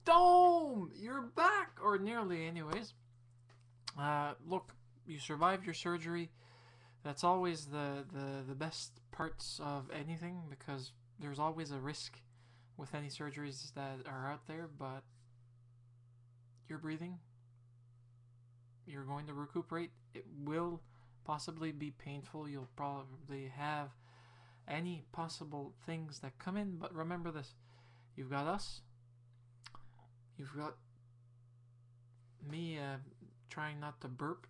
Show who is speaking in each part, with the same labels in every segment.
Speaker 1: Dome! You're back! Or nearly, anyways. Look, you survived your surgery. That's always the best parts of anything because there's always a risk with any surgeries that are out there, but you're breathing. You're going to recuperate. It will possibly be painful. You'll probably have any possible things that come in, but remember this. You've got us. You've got me trying not to burp.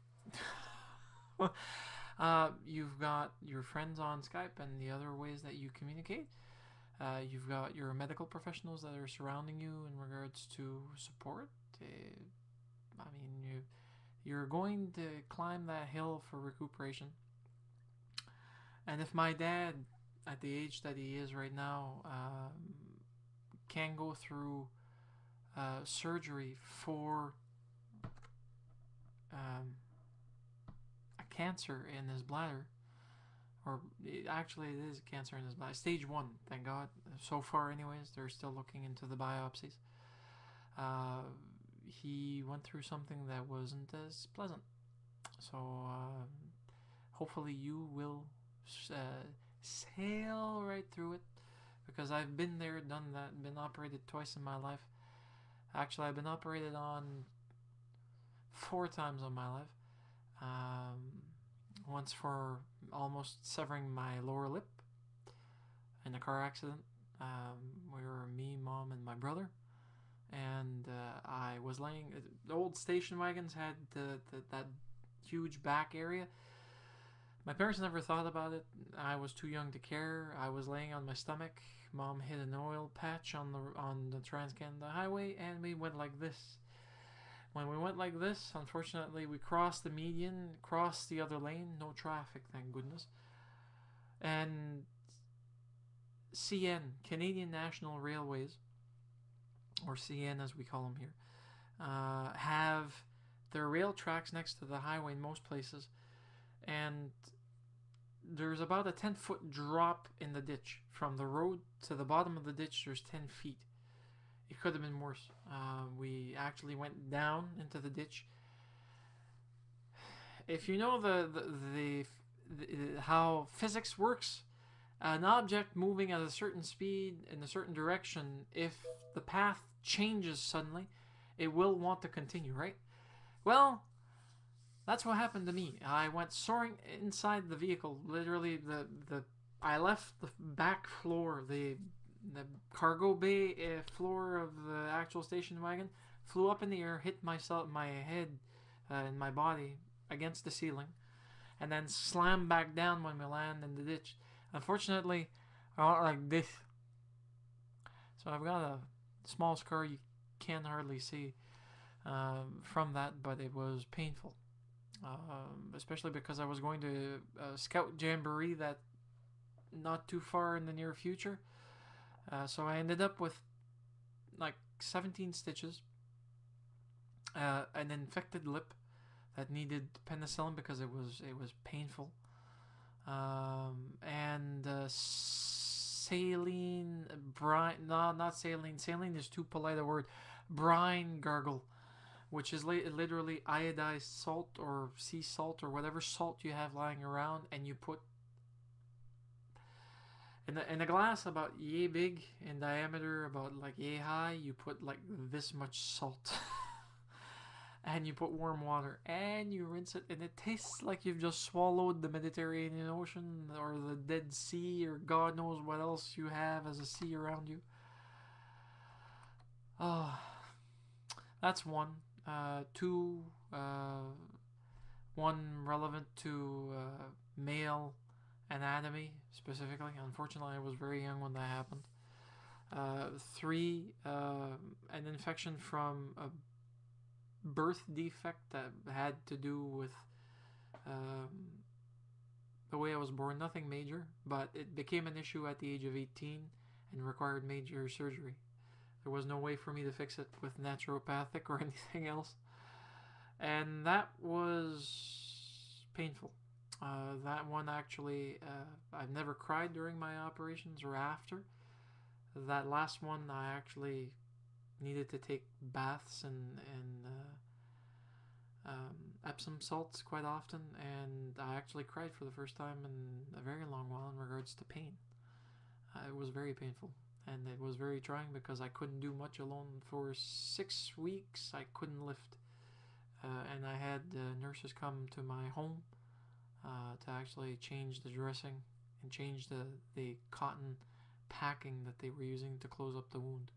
Speaker 1: You've got your friends on Skype and the other ways that you communicate. You've got your medical professionals that are surrounding you in regards to support. I mean, you're going to climb that hill for recuperation. And if my dad, at the age that he is right now, can go through surgery for um, a cancer in his bladder, or actually it is cancer in his bladder, stage 1, thank God. So far, anyways, they're still looking into the biopsies. Uh, he went through something that wasn't as pleasant. So hopefully you will sail right through it because I've been there, done that, been operated twice in my life. Actually, I've been operated on 4 times in my life. Um, Once for almost severing my lower lip in a car accident. We were me, mom, and my brother. And I was laying. The old station wagons had that huge back area. My parents never thought about it. I was too young to care. I was laying on my stomach. Mom hit an oil patch on the Trans-Canada Highway, and we went like this. When we went like this, unfortunately, we crossed the median, crossed the other lane, no traffic, thank goodness. And CN, Canadian National Railways, or CN as we call them here, have their rail tracks next to the highway in most places, and there's about a 10-foot drop in the ditch. From the road to the bottom of the ditch, there's 10 feet. It could have been worse. We actually went down into the ditch. If you know how physics works, an object moving at a certain speed in a certain direction, if the path changes suddenly, it will want to continue, right? Well, that's what happened to me. I went soaring inside the vehicle. Literally, I left the back floor, the cargo bay floor of the actual station wagon, flew up in the air, hit my head and my body against the ceiling, and then slammed back down when we land in the ditch. Unfortunately, I went like this, so I've got a small scar you can't hardly see from that, but it was painful. Especially because I was going to a scout jamboree that not too far in the near future. So I ended up with like 17 stitches, an infected lip that needed penicillin because it was painful, and saline, brine. No, not saline. Saline is too polite a word. Brine gargle, which is literally iodized salt or sea salt or whatever salt you have lying around, and you put in a glass about yay big in diameter, about like yay high. You put like this much salt, and you put warm water, and you rinse it, and it tastes like you've just swallowed the Mediterranean Ocean or the Dead Sea or God knows what else you have as a sea around you. Oh, that's one. Two. One relevant to male anatomy specifically. Unfortunately, I was very young when that happened. Three, an infection from a birth defect that had to do with the way I was born. Nothing major, but it became an issue at the age of 18 and required major surgery. There was no way for me to fix it with naturopathic or anything else. And that was painful. That one actually, I've never cried during my operations or after. That last one, I actually needed to take baths and Epsom salts quite often, and I actually cried for the first time in a very long while in regards to pain. It was very painful, and it was very trying because I couldn't do much alone. For 6 weeks, I couldn't lift, and I had nurses come to my home to actually change the dressing and change the cotton packing that they were using to close up the wound.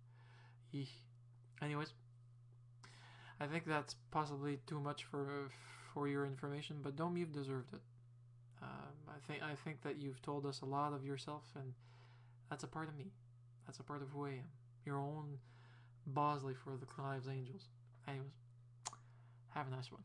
Speaker 1: Eesh. Anyways, I think that's possibly too much for your information, but Dome, you've deserved it. I think that you've told us a lot of yourself, and that's a part of me. That's a part of who I am. Your own Bosley for the Clive's Angels. Anyways, have a nice one.